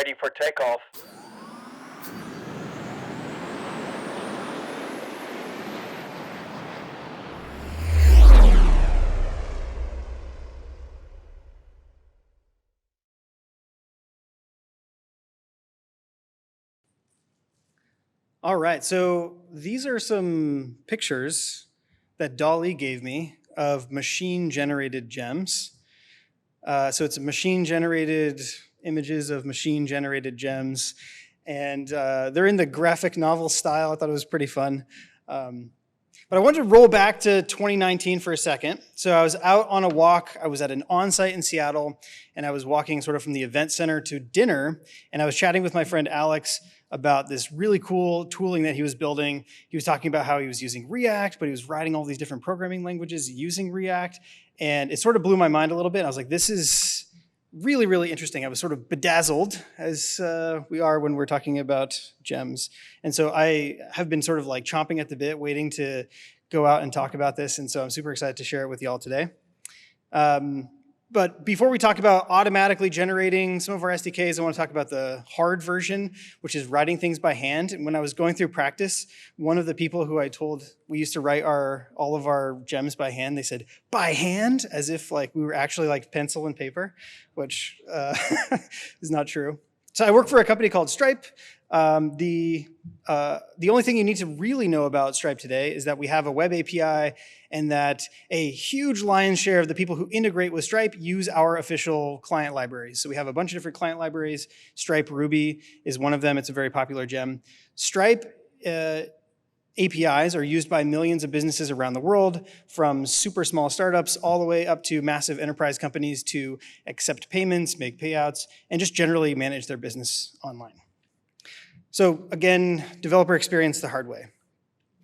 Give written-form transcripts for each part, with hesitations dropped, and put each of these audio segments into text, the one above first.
ready for takeoff. All right, so these are some pictures that DALL-E gave me of machine-generated gems. So it's machine-generated images of machine-generated gems, and they're in the graphic novel style. I thought it was pretty fun. But I wanted to roll back to 2019 for a second. So I was out on a walk. I was at an on-site in Seattle, and I was walking sort of from the event center to dinner, and I was chatting with my friend Alex about this really cool tooling that he was building. He was talking about how he was using React, but he was writing all these different programming languages using React, and it sort of blew my mind a little bit. I was like, this is really, really interesting. I was sort of bedazzled, as we are when we're talking about gems. And so I have been sort of like chomping at the bit, waiting to go out and talk about this. And so I'm super excited to share it with y'all today. But before we talk about automatically generating some of our SDKs, I want to talk about the hard version, which is writing things by hand. And when I was going through practice, one of the people who I told we used to write all of our gems by hand, they said, by hand? As if like we were actually like pencil and paper, which is not true. So I work for a company called Stripe. The only thing you need to really know about Stripe today is that we have a web API and that a huge lion's share of the people who integrate with Stripe use our official client libraries. So we have a bunch of different client libraries. Stripe Ruby is one of them. It's a very popular gem. Stripe APIs are used by millions of businesses around the world, from super small startups all the way up to massive enterprise companies to accept payments, make payouts, and just generally manage their business online. So again, developer experience the hard way.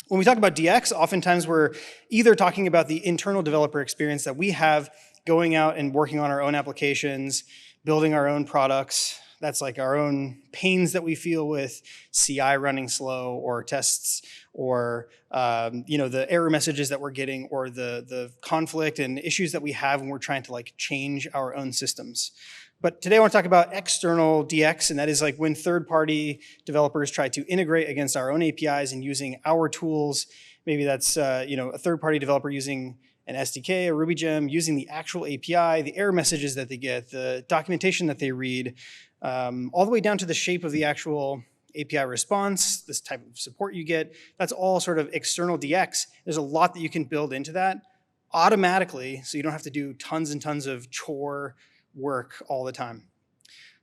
When we talk about DX, oftentimes we're either talking about the internal developer experience that we have going out and working on our own applications, building our own products. That's like our own pains that we feel with CI running slow, or tests, or the error messages that we're getting, or the conflict and issues that we have when we're trying to like change our own systems. But today I want to talk about external DX, and that is like when third-party developers try to integrate against our own APIs and using our tools. Maybe that's a third-party developer using an SDK, a Ruby gem, using the actual API, the error messages that they get, the documentation that they read, all the way down to the shape of the actual API response, this type of support you get. That's all sort of external DX. There's a lot that you can build into that automatically, so you don't have to do tons and tons of chore work all the time.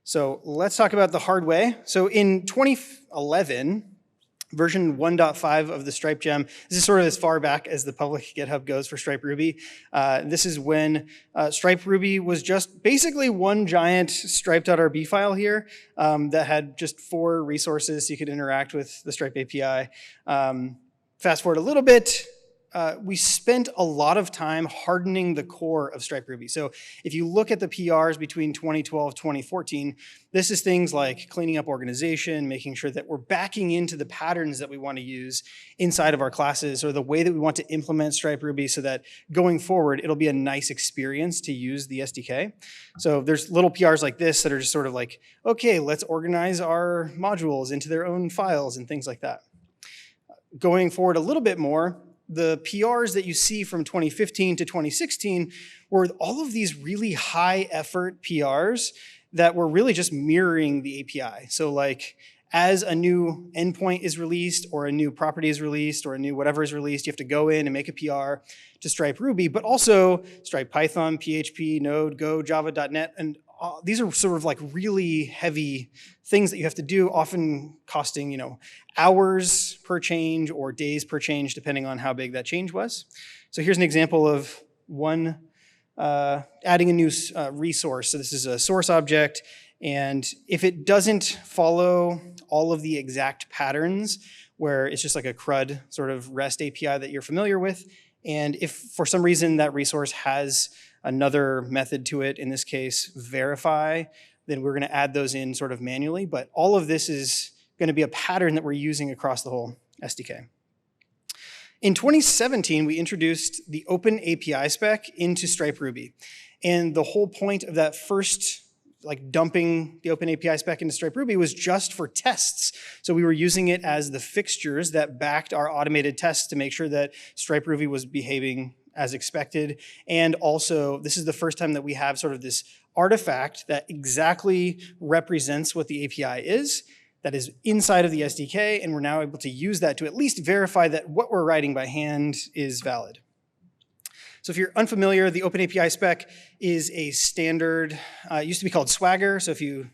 So let's talk about the hard way. So in 2011, version 1.5 of the Stripe gem, this is sort of as far back as the public GitHub goes for Stripe Ruby. This is when Stripe Ruby was just basically one giant stripe.rb file here that had just 4 resources so you could interact with the Stripe API. Fast forward a little bit, we spent a lot of time hardening the core of Stripe Ruby. So if you look at the PRs between 2012, 2014, this is things like cleaning up organization, making sure that we're backing into the patterns that we want to use inside of our classes, or the way that we want to implement Stripe Ruby so that going forward, it'll be a nice experience to use the SDK. So there's little PRs like this that are just sort of like, okay, let's organize our modules into their own files and things like that. Going forward a little bit more, the PRs that you see from 2015 to 2016 were all of these really high effort PRs that were really just mirroring the API. So like as a new endpoint is released, or a new property is released, or a new whatever is released, you have to go in and make a PR to Stripe Ruby, but also Stripe Python, PHP, Node, Go, Java.NET, and these are sort of like really heavy things that you have to do, often costing, hours per change or days per change, depending on how big that change was. So here's an example of one adding a new resource. So this is a source object, and if it doesn't follow all of the exact patterns, where it's just like a CRUD sort of REST API that you're familiar with, and if for some reason that resource has another method to it, in this case, verify, then we're going to add those in sort of manually. But all of this is going to be a pattern that we're using across the whole SDK. In 2017, we introduced the Open API spec into Stripe Ruby. And the whole point of that first like dumping the OpenAPI spec into Stripe Ruby was just for tests. So we were using it as the fixtures that backed our automated tests to make sure that Stripe Ruby was behaving as expected. And also, this is the first time that we have sort of this artifact that exactly represents what the API is, that is inside of the SDK, and we're now able to use that to at least verify that what we're writing by hand is valid. So if you're unfamiliar, the OpenAPI spec is a standard, it used to be called Swagger, so if you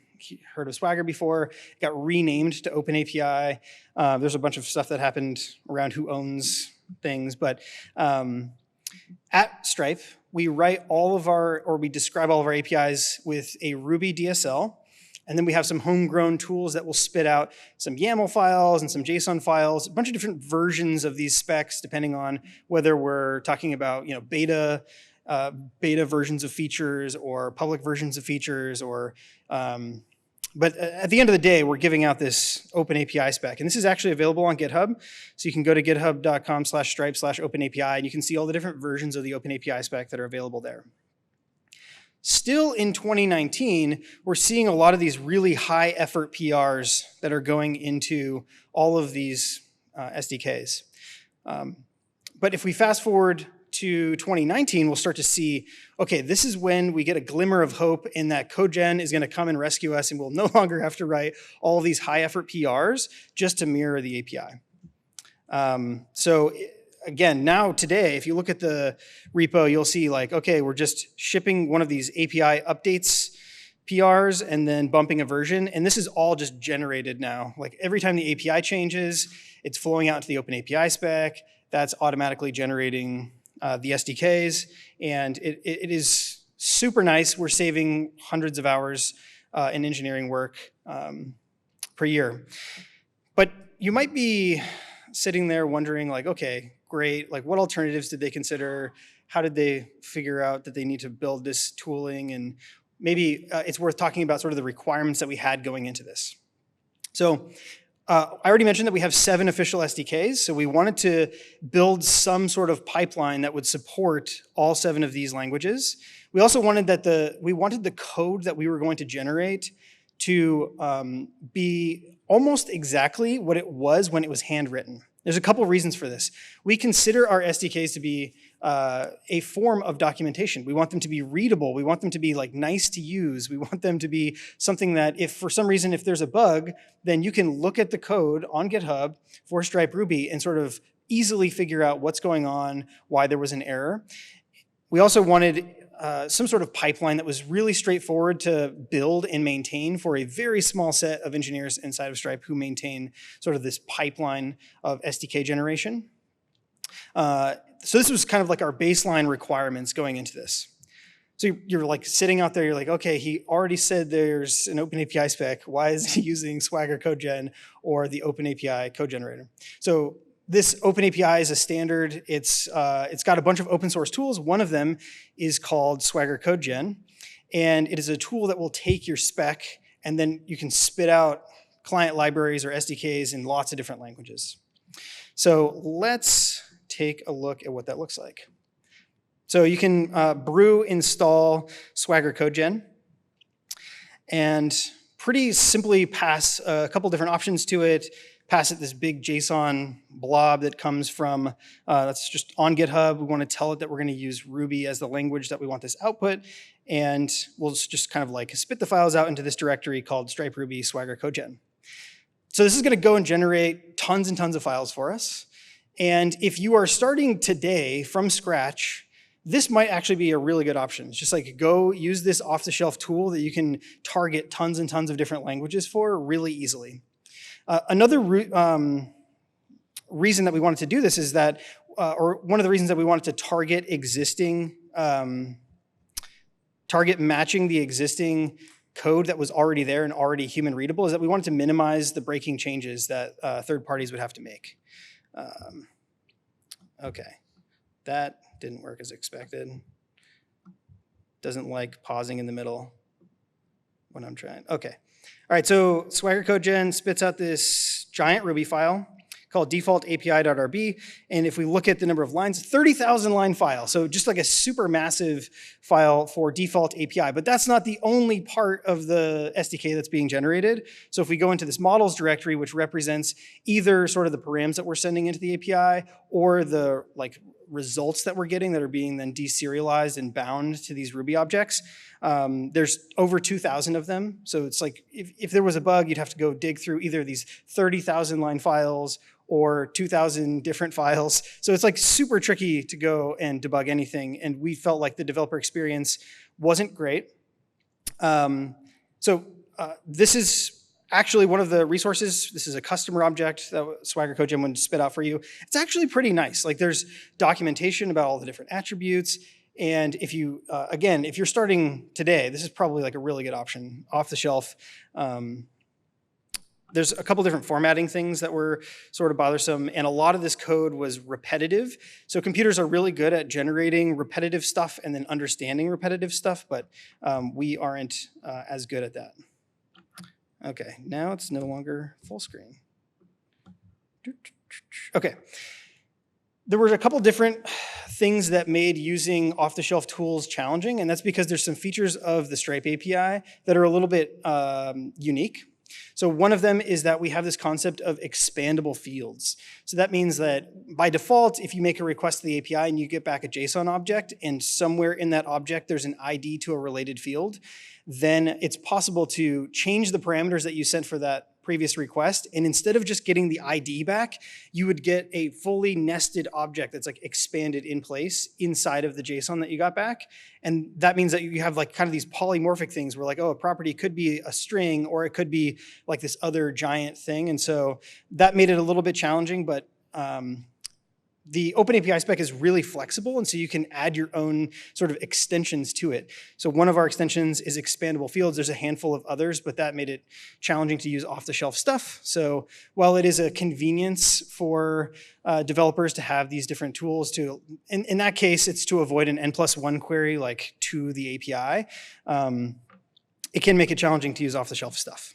heard of Swagger before, it got renamed to OpenAPI. There's a bunch of stuff that happened around who owns things, but at Stripe, we write all of our, or we describe all of our APIs with a Ruby DSL, and then we have some homegrown tools that will spit out some YAML files and some JSON files, a bunch of different versions of these specs, depending on whether we're talking about beta versions of features or public versions of features, or but at the end of the day, we're giving out this OpenAPI spec. And this is actually available on GitHub. So you can go to github.com/stripe/OpenAPI, and you can see all the different versions of the OpenAPI spec that are available there. Still in 2019, we're seeing a lot of these really high effort PRs that are going into all of these SDKs. But if we fast forward to 2019, we'll start to see, okay, this is when we get a glimmer of hope in that CodeGen is going to come and rescue us, and we'll no longer have to write all of these high effort PRs just to mirror the API. So again, now today, if you look at the repo, you'll see like, okay, we're just shipping one of these API updates PRs and then bumping a version. And this is all just generated now. Like every time the API changes, it's flowing out into the OpenAPI spec. That's automatically generating the SDKs. And it is super nice. We're saving hundreds of hours in engineering work per year. But you might be sitting there wondering like, okay, great, like what alternatives did they consider? How did they figure out that they need to build this tooling? And maybe it's worth talking about sort of the requirements that we had going into this. So I already mentioned that we have 7 official SDKs, so we wanted to build some sort of pipeline that would support all 7 of these languages. We also wanted that the code that we were going to generate to be almost exactly what it was when it was handwritten. There's a couple of reasons for this. We consider our SDKs to be a form of documentation. We want them to be readable. We want them to be like nice to use. We want them to be something that if for some reason, if there's a bug, then you can look at the code on GitHub for Stripe Ruby and sort of easily figure out what's going on, why there was an error. We also wanted some sort of pipeline that was really straightforward to build and maintain for a very small set of engineers inside of Stripe who maintain sort of this pipeline of SDK generation. So this was kind of like our baseline requirements going into this. So you're like sitting out there, you're like, okay, he already said there's an OpenAPI spec. Why is he using Swagger CodeGen or the OpenAPI code generator? So this OpenAPI is a standard. It's got a bunch of open source tools. One of them is called Swagger CodeGen, and it is a tool that will take your spec and then you can spit out client libraries or SDKs in lots of different languages. So let's take a look at what that looks like. So you can brew install Swagger CodeGen and pretty simply pass a couple different options to it. Pass it this big JSON blob that comes from, that's just on GitHub. We want to tell it that we're going to use Ruby as the language that we want this output. And we'll just kind of like spit the files out into this directory called Stripe Ruby Swagger CodeGen. So this is going to go and generate tons and tons of files for us. And if you are starting today from scratch, this might actually be a really good option. It's just like go use this off-the-shelf tool that you can target tons and tons of different languages for really easily. Another reason that we wanted to do this is that, or one of the reasons that we wanted to target existing, target matching the existing code that was already there and already human readable is that we wanted to minimize the breaking changes that third parties would have to make. Okay, that didn't work as expected. Doesn't like pausing in the middle when I'm trying. Okay. All right, so Swagger CodeGen spits out this giant Ruby file called default API.rb. And if we look at the number of lines, 30,000 line file. So just like a super massive file for default API. But that's not the only part of the SDK that's being generated. So if we go into this models directory, which represents either sort of the params that we're sending into the API or the like results that we're getting that are being then deserialized and bound to these Ruby objects. There's over 2,000 of them. So it's like if there was a bug, you'd have to go dig through either these 30,000 line files or 2,000 different files. So it's like super tricky to go and debug anything. And we felt like the developer experience wasn't great. This is actually one of the resources. This is a customer object that Swagger CodeGen would spit out for you. It's actually pretty nice. Like there's documentation about all the different attributes. And if you, again, if you're starting today, this is probably like a really good option off the shelf. There's a couple different formatting things that were sort of bothersome, and a lot of this code was repetitive. So computers are really good at generating repetitive stuff and then understanding repetitive stuff, but we aren't as good at that. Okay, now it's no longer full screen. Okay. There were a couple different things that made using off-the-shelf tools challenging, and that's because there's some features of the Stripe API that are a little bit unique. So one of them is that we have this concept of expandable fields. So that means that by default, if you make a request to the API and you get back a JSON object, and somewhere in that object there's an ID to a related field, then it's possible to change the parameters that you sent for that previous request, and instead of just getting the ID back, you would get a fully nested object that's like expanded in place inside of the JSON that you got back. And that means that you have like kind of these polymorphic things where like, oh, a property could be a string or it could be like this other giant thing. And so that made it a little bit challenging, but the OpenAPI spec is really flexible, and so you can add your own sort of extensions to it. So one of our extensions is expandable fields. There's a handful of others, but that made it challenging to use off-the-shelf stuff. So while it is a convenience for developers to have these different tools to, in that case, it's to avoid an N+1 query like to the API, it can make it challenging to use off-the-shelf stuff.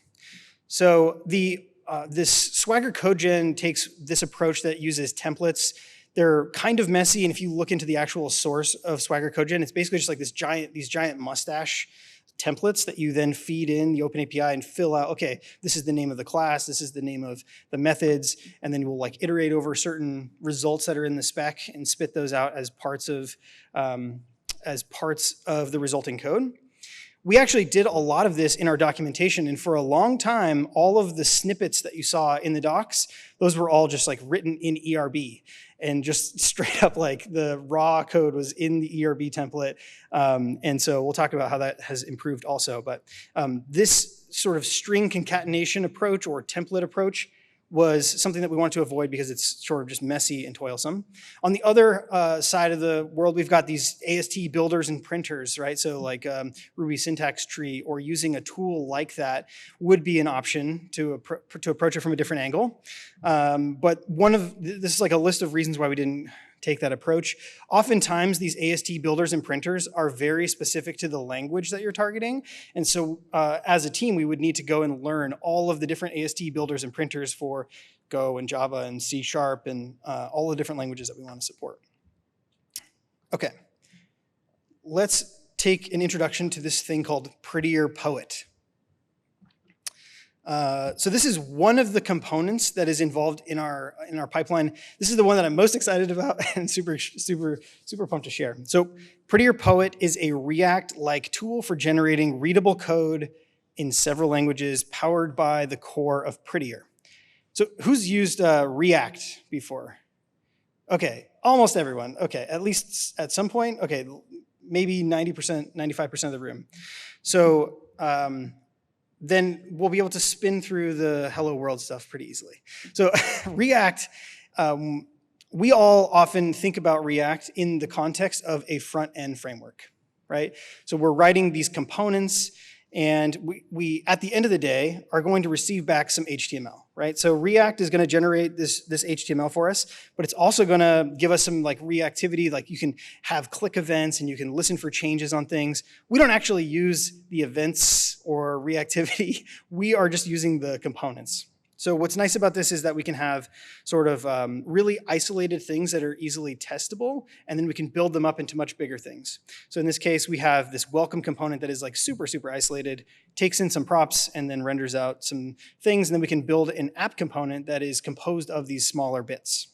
So this Swagger CodeGen takes this approach that uses templates. They're kind of messy, and if you look into the actual source of Swagger CodeGen, it's basically just like these giant mustache templates that you then feed in the OpenAPI and fill out, okay, this is the name of the class, this is the name of the methods, and then we'll like iterate over certain results that are in the spec and spit those out as parts of the resulting code. We actually did a lot of this in our documentation, and for a long time, all of the snippets that you saw in the docs, those were all just like written in ERB, and just straight up like the raw code was in the ERB template. And so we'll talk about how that has improved also. But this sort of string concatenation approach or template approach was something that we wanted to avoid because it's sort of just messy and toilsome. On the other side of the world, we've got these AST builders and printers, right? So like Ruby syntax tree or using a tool like that would be an option to approach it from a different angle. But this is like a list of reasons why we didn't take that approach. Oftentimes, these AST builders and printers are very specific to the language that you're targeting. And so as a team, we would need to go and learn all of the different AST builders and printers for Go and Java and C# and all the different languages that we want to support. Okay, let's take an introduction to this thing called Prettier Poet. So this is one of the components that is involved in our pipeline. This is the one that I'm most excited about and super pumped to share. So Prettier Poet is a React-like tool for generating readable code in several languages powered by the core of Prettier. So who's used React before? Okay, almost everyone. Okay, at least at some point. Okay, maybe 90%, 95% of the room. So then we'll be able to spin through the hello world stuff pretty easily. So React, we all often think about React in the context of a front-end framework, right? So we're writing these components, and we at the end of the day are going to receive back some HTML, right? So React is going to generate this HTML for us, but it's also going to give us some like reactivity, like you can have click events and you can listen for changes on things. We don't actually use the events or reactivity. We are just using the components. So what's nice about this is that we can have sort of really isolated things that are easily testable, and then we can build them up into much bigger things. So in this case, we have this welcome component that is like super, super isolated, takes in some props, and then renders out some things, and then we can build an app component that is composed of these smaller bits.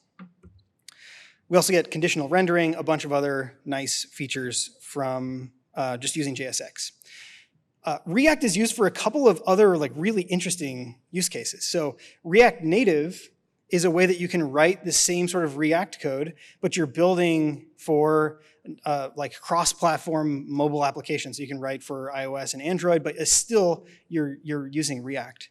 We also get conditional rendering, a bunch of other nice features from just using JSX. React is used for a couple of other like really interesting use cases. So React Native is a way that you can write the same sort of React code, but you're building for like cross-platform mobile applications. So you can write for iOS and Android, but still you're using React.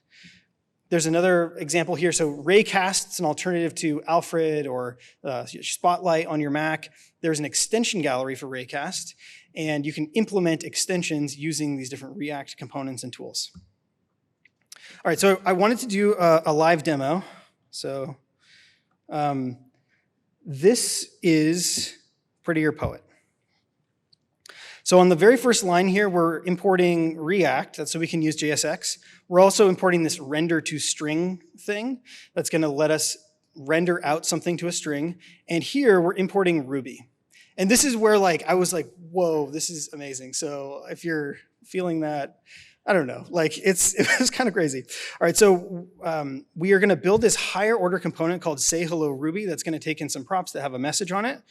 There's another example here. So Raycast is an alternative to Alfred or Spotlight on your Mac. There's an extension gallery for Raycast, and you can implement extensions using these different React components and tools. All right, so I wanted to do a live demo. So this is Prettier Poet. So on the very first line here, we're importing React, that's so we can use JSX. We're also importing this render to string thing that's gonna let us render out something to a string. And here we're importing Ruby. And this is where like I was like, whoa, this is amazing. So if you're feeling that, I don't know, like it was kind of crazy. All right, so we are gonna build this higher order component called Say Hello Ruby that's gonna take in some props that have a message on it.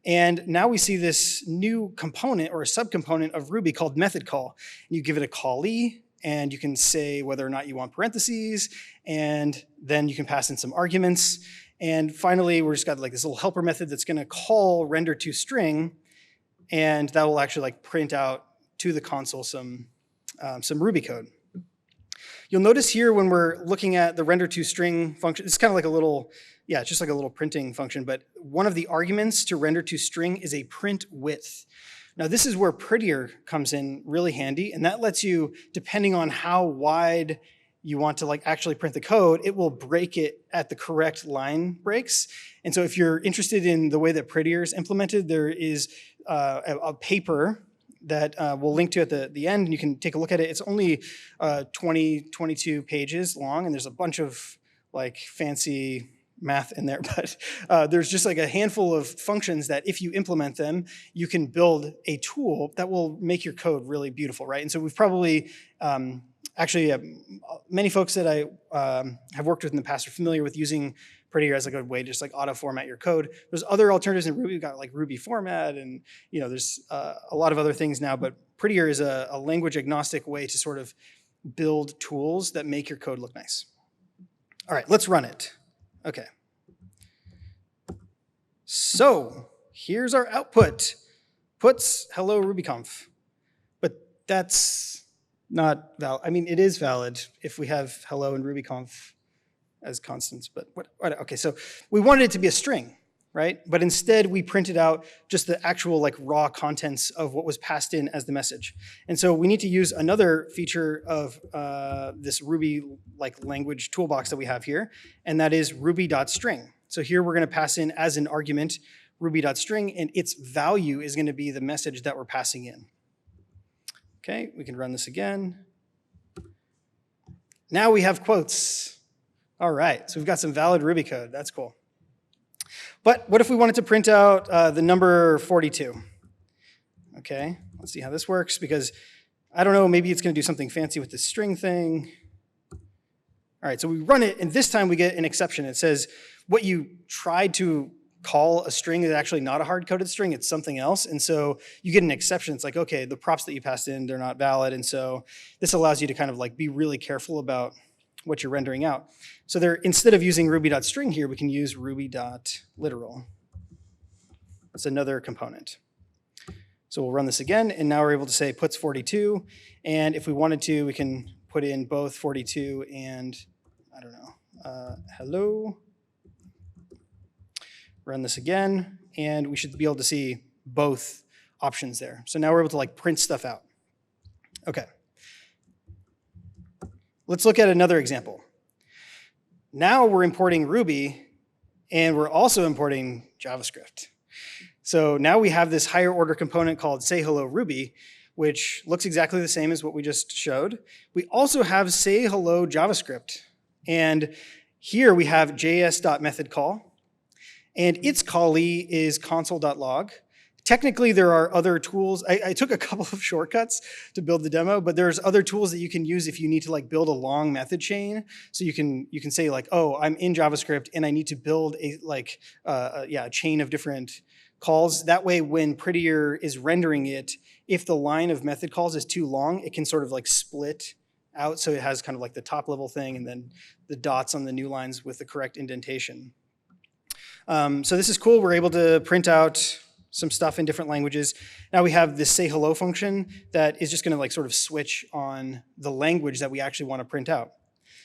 And now we see this new component or a subcomponent of Ruby called method call. And you give it a callee, and you can say whether or not you want parentheses, and then you can pass in some arguments. And finally, we're just got like this little helper method that's gonna call render to string, and that will actually like print out to the console some Ruby code. You'll notice here when we're looking at the render to string function, it's kind of like a little, yeah, it's just like a little printing function, but one of the arguments to render to string is a print width. Now this is where Prettier comes in really handy, and that lets you, depending on how wide you want to like actually print the code, it will break it at the correct line breaks. And so if you're interested in the way that Prettier is implemented, there is a paper that we'll link to at the end, and you can take a look at it. It's only 22 pages long, and there's a bunch of like fancy math in there, but there's just like a handful of functions that if you implement them, you can build a tool that will make your code really beautiful, right? And so we've probably, many folks that I have worked with in the past are familiar with using Prettier as a good way to just like auto format your code. There's other alternatives in Ruby. We've got like Ruby format, and you know there's a lot of other things now, but Prettier is a language agnostic way to sort of build tools that make your code look nice. All right, let's run it. Okay. So here's our output. Puts hello RubyConf, but that's not valid. I mean, it is valid if we have hello and RubyConf as constants, but what, okay, so we wanted it to be a string, right? But instead we printed out just the actual like raw contents of what was passed in as the message. And so we need to use another feature of this Ruby like language toolbox that we have here, and that is ruby.string. So here we're gonna pass in as an argument ruby.string, and its value is gonna be the message that we're passing in. Okay, we can run this again. Now we have quotes. All right, so we've got some valid Ruby code. That's cool. But what if we wanted to print out the number 42? Okay, let's see how this works, because I don't know, maybe it's going to do something fancy with this string thing. All right, so we run it, and this time we get an exception. It says what you tried to call a string is actually not a hard-coded string, it's something else. And so you get an exception. It's like, okay, the props that you passed in, they're not valid. And so this allows you to kind of like be really careful about what you're rendering out. So there, instead of using ruby.string here, we can use ruby.literal. That's another component. So we'll run this again, and now we're able to say puts 42. And if we wanted to, we can put in both 42 and, I don't know, hello. Run this again, and we should be able to see both options there. So now we're able to like print stuff out. Okay. Let's look at another example. Now we're importing Ruby, and we're also importing JavaScript. So now we have this higher order component called Say Hello Ruby, which looks exactly the same as what we just showed. We also have Say Hello JavaScript. And here we have js.methodCall, and its callee is console.log. Technically, there are other tools. I took a couple of shortcuts to build the demo, but there's other tools that you can use if you need to like build a long method chain. So you can say like, oh, I'm in JavaScript and I need to build a chain of different calls. That way, when Prettier is rendering it, if the line of method calls is too long, it can sort of like split out. So it has kind of like the top level thing and then the dots on the new lines with the correct indentation. So this is cool. We're able to print out some stuff in different languages. Now we have this say hello function that is just gonna like sort of switch on the language that we actually wanna print out.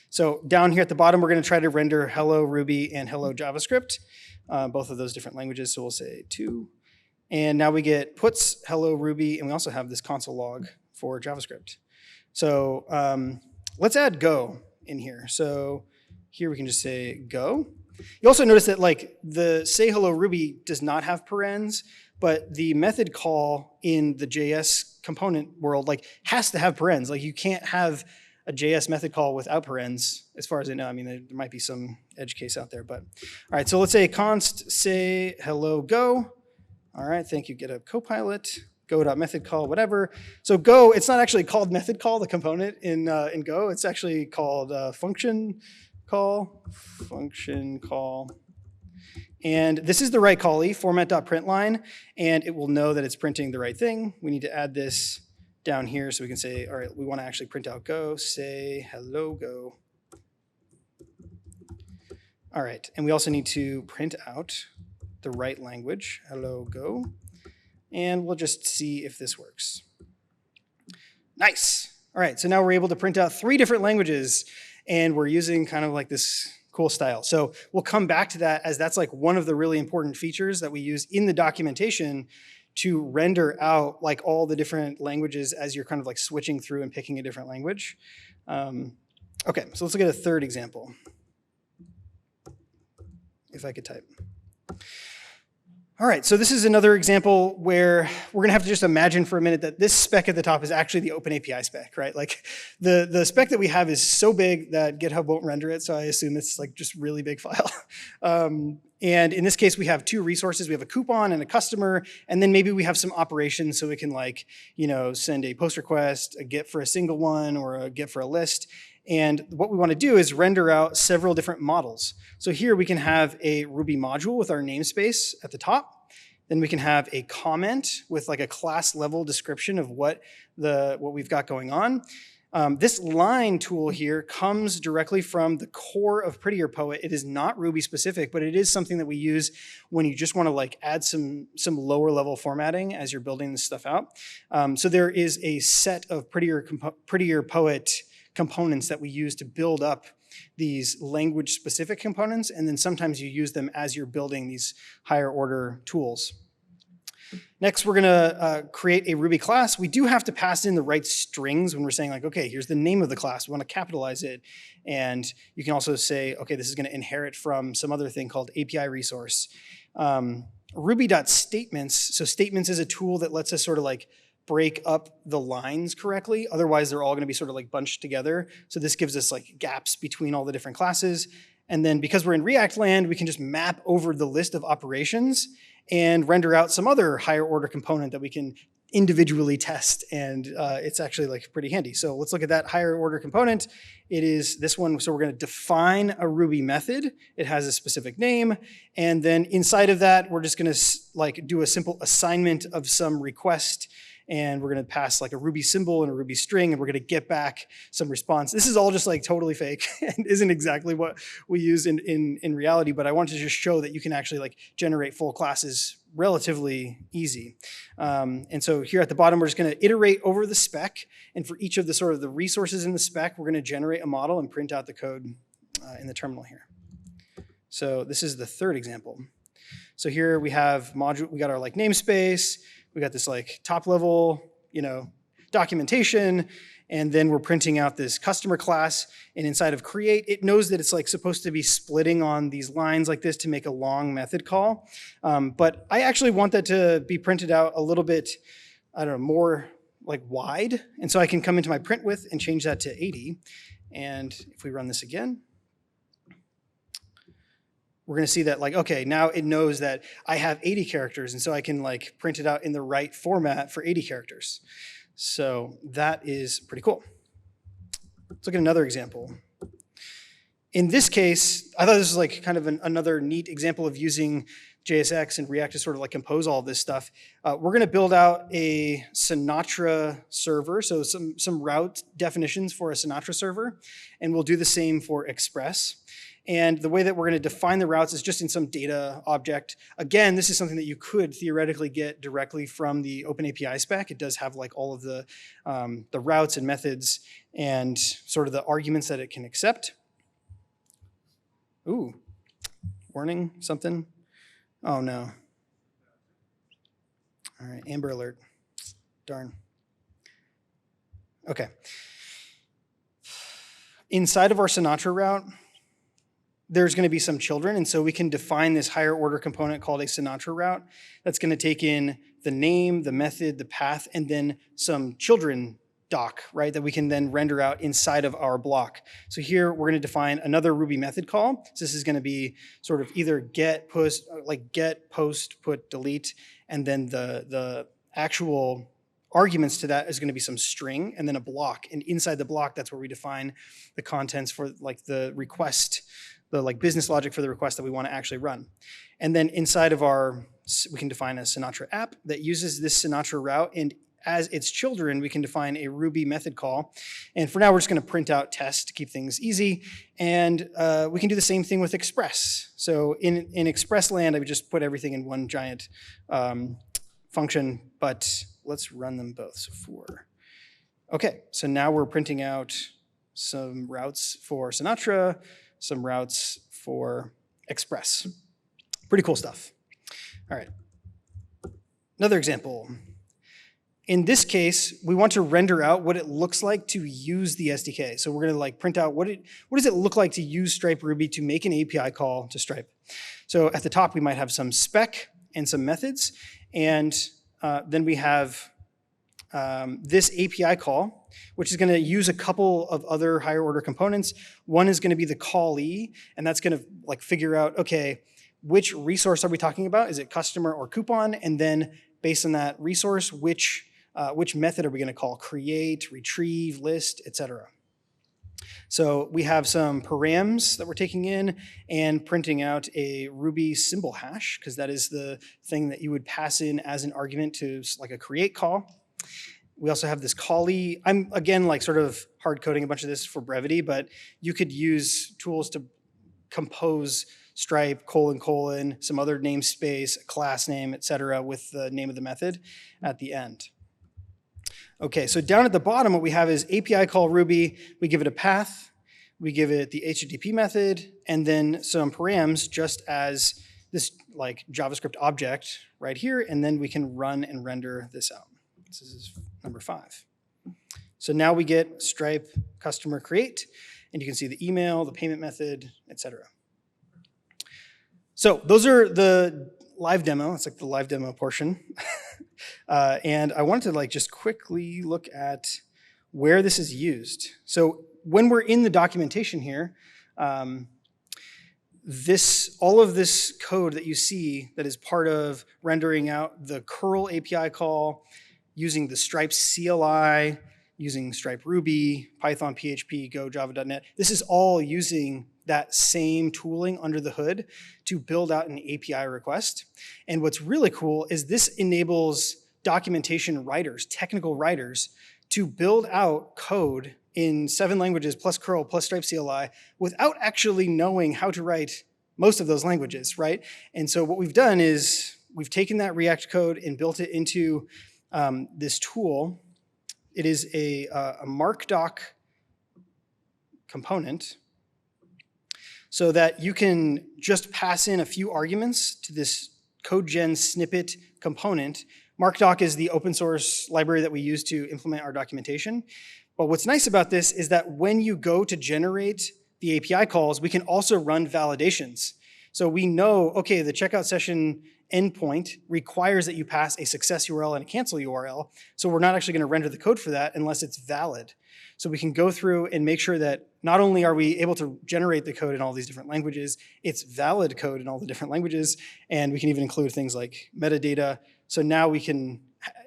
So down here at the bottom, we're gonna try to render hello Ruby and hello JavaScript, both of those different languages. So we'll say 2. And now we get puts hello Ruby, and we also have this console log for JavaScript. So let's add Go in here. So here we can just say Go. You also notice that like the say hello Ruby does not have parens, but the method call in the JS component world like has to have parens. Like you can't have a JS method call without parens, as far as I know. I mean, there might be some edge case out there, but all right. So let's say const say hello Go. All right, thank you GitHub Copilot. Go.method call, whatever. So Go, it's not actually called method call, the component in Go. It's actually called function call. And this is the right callee, format.println, and it will know that it's printing the right thing. We need to add this down here so we can say, all right, we want to actually print out Go, say hello Go. All right, and we also need to print out the right language, hello Go. And we'll just see if this works. Nice. All right, so now we're able to print out 3 different languages, and we're using kind of like this cool style. So we'll come back to that, as that's like one of the really important features that we use in the documentation to render out like all the different languages as you're kind of like switching through and picking a different language. Okay, so let's look at a third example. If I could type. All right, so this is another example where we're gonna have to just imagine for a minute that this spec at the top is actually the OpenAPI spec, right? Like the spec that we have is so big that GitHub won't render it, so I assume it's like just really big file. And in this case, we have 2 resources. We have a coupon and a customer, and then maybe we have some operations so we can like, you know, send a post request, a get for a single one, or a get for a list. And what we want to do is render out several different models. So here we can have a Ruby module with our namespace at the top. Then we can have a comment with like a class level description of what we've got going on. This line tool here comes directly from the core of Prettier Poet. It is not Ruby specific, but it is something that we use when you just want to like add some lower level formatting as you're building this stuff out. So there is a set of Prettier Poet components that we use to build up these language specific components, and then sometimes you use them as you're building these higher order tools. Next, we're gonna create a Ruby class. We do have to pass in the right strings when we're saying like, okay, here's the name of the class. We want to capitalize it. And you can also say, okay, this is gonna inherit from some other thing called API resource. Ruby.statements, so statements is a tool that lets us sort of like break up the lines correctly. Otherwise, they're all gonna be sort of like bunched together. So this gives us like gaps between all the different classes. And then because we're in React land, we can just map over the list of operations and render out some other higher order component that we can individually test. And it's actually like pretty handy. So let's look at that higher order component. It is this one. So we're gonna define a Ruby method. It has a specific name. And then inside of that, we're just gonna like do a simple assignment of some request. And we're gonna pass like a Ruby symbol and a Ruby string, and we're gonna get back some response. This is all just like totally fake and isn't exactly what we use in reality, but I wanted to just show that you can actually like generate full classes relatively easy. And so here at the bottom, we're just gonna iterate over the spec, and for each of the sort of the resources in the spec, we're gonna generate a model and print out the code in the terminal here. So this is the third example. So here we have we got our like namespace, we got this like top level, you know, documentation, and then we're printing out this customer class, and inside of create, it knows that it's like supposed to be splitting on these lines like this to make a long method call. But I actually want that to be printed out a little bit, I don't know, more like wide. And so I can come into my print width and change that to 80. And if we run this again, we're going to see that like, okay, now it knows that I have 80 characters, and so I can like print it out in the right format for 80 characters. So that is pretty cool. Let's look at another example. In this case, I thought this was like kind of another neat example of using JSX and React to sort of like compose all of this stuff. We're going to build out a Sinatra server, so some route definitions for a Sinatra server, and we'll do the same for Express. And the way that we're going to define the routes is just in some data object. Again, this is something that you could theoretically get directly from the OpenAPI spec. It does have like all of the routes and methods and sort of the arguments that it can accept. Ooh, warning, something. Oh no. All right, Amber Alert. Darn. Okay. Inside of our Sinatra route, there's going to be some children, and so we can define this higher order component called a Sinatra route that's going to take in the name, the method, the path, and then some children doc, right, that we can then render out inside of our block. So here we're going to define another Ruby method call. So this is going to be sort of either get, post, put, delete, and then the actual arguments to that is going to be some string and then a block. And inside the block, that's where we define the contents for like the request, the like business logic for the request that we want to actually run. And then inside of we can define a Sinatra app that uses this Sinatra route, and as its children, we can define a Ruby method call. And for now, we're just going to print out tests to keep things easy. And we can do the same thing with Express. So in Express land, I would just put everything in one giant function, but let's run them both. So 4. Okay, so now we're printing out some routes for Sinatra, some routes for Express. Pretty cool stuff. All right, another example. In this case, we want to render out what it looks like to use the SDK. So we're going to like print out what does it look like to use Stripe Ruby to make an API call to Stripe. So at the top, we might have some spec and some methods. And then we have this API call, which is going to use a couple of other higher order components. One is going to be the callee, and that's going to like figure out, okay, which resource are we talking about? Is it customer or coupon? And then based on that resource, which method are we going to call? Create, retrieve, list, etc. So we have some params that we're taking in and printing out a Ruby symbol hash, because that is the thing that you would pass in as an argument to like a create call. We also have this callee. I'm, again, like sort of hard coding a bunch of this for brevity, but you could use tools to compose Stripe, : some other namespace, class name, etc., with the name of the method at the end. Okay, so down at the bottom, what we have is API call Ruby. We give it a path, we give it the HTTP method, and then some params just as this like JavaScript object right here, and then we can run and render this out. This is number 5. So now we get Stripe customer create, and you can see the email, the payment method, etc. So those are the live demo. It's like the live demo portion. And I wanted to like just quickly look at where this is used. So when we're in the documentation here, all of this code that you see that is part of rendering out the curl API call, using the Stripe CLI, using Stripe Ruby, Python, PHP, Go, Java.NET, this is all using that same tooling under the hood to build out an API request. And what's really cool is this enables documentation writers, technical writers, to build out code in 7 languages plus curl plus Stripe CLI without actually knowing how to write most of those languages, right? And so what we've done is we've taken that React code and built it into this tool. It is a markdoc component, so that you can just pass in a few arguments to this CodeGen snippet component. Markdoc is the open source library that we use to implement our documentation. But what's nice about this is that when you go to generate the API calls, we can also run validations. So we know, okay, the checkout session endpoint requires that you pass a success URL and a cancel URL. So we're not actually going to render the code for that unless it's valid. So we can go through and make sure that not only are we able to generate the code in all these different languages, it's valid code in all the different languages, and we can even include things like metadata. So now we can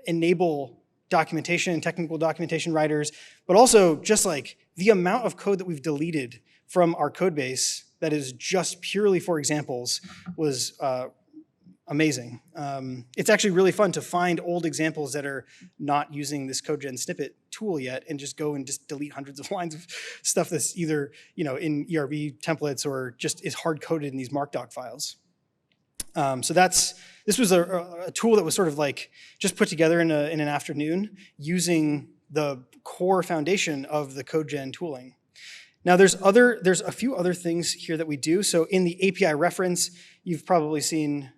enable documentation and technical documentation writers, but also just like the amount of code that we've deleted from our code base that is just purely for examples was amazing. It's actually really fun to find old examples that are not using this CodeGen snippet tool yet and just go and just delete hundreds of lines of stuff that's either in ERB templates or just is hard-coded in these markdoc files. So this was a tool that was sort of like just put together in an afternoon using the core foundation of the CodeGen tooling. Now there's a few other things here that we do. So in the API reference, you've probably seen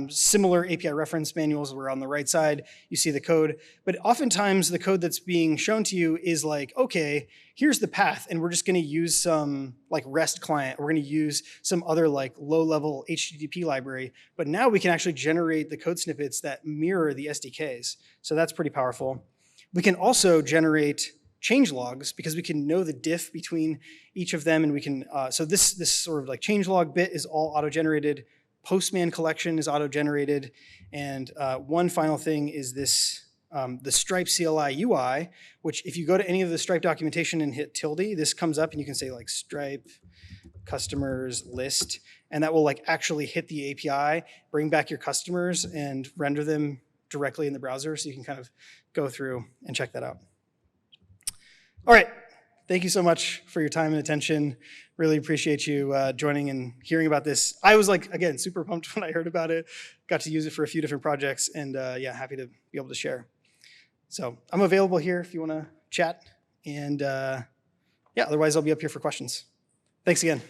similar API reference manuals where on the right side you see the code, but oftentimes the code that's being shown to you is like, okay, here's the path, and we're just going to use some like REST client, we're going to use some other like low-level HTTP library, but now we can actually generate the code snippets that mirror the SDKs. So that's pretty powerful. We can also generate change logs because we can know the diff between each of them, and we can, so this sort of like change log bit is all auto-generated. Postman collection is auto-generated, and one final thing is this, the Stripe CLI UI, which if you go to any of the Stripe documentation and hit tilde, this comes up and you can say like Stripe customers list, and that will like actually hit the API, bring back your customers, and render them directly in the browser, so you can kind of go through and check that out. All right. Thank you so much for your time and attention. Really appreciate you joining and hearing about this. I was like, again, super pumped when I heard about it. Got to use it for a few different projects, and yeah, happy to be able to share. So I'm available here if you want to chat, and yeah, otherwise I'll be up here for questions. Thanks again.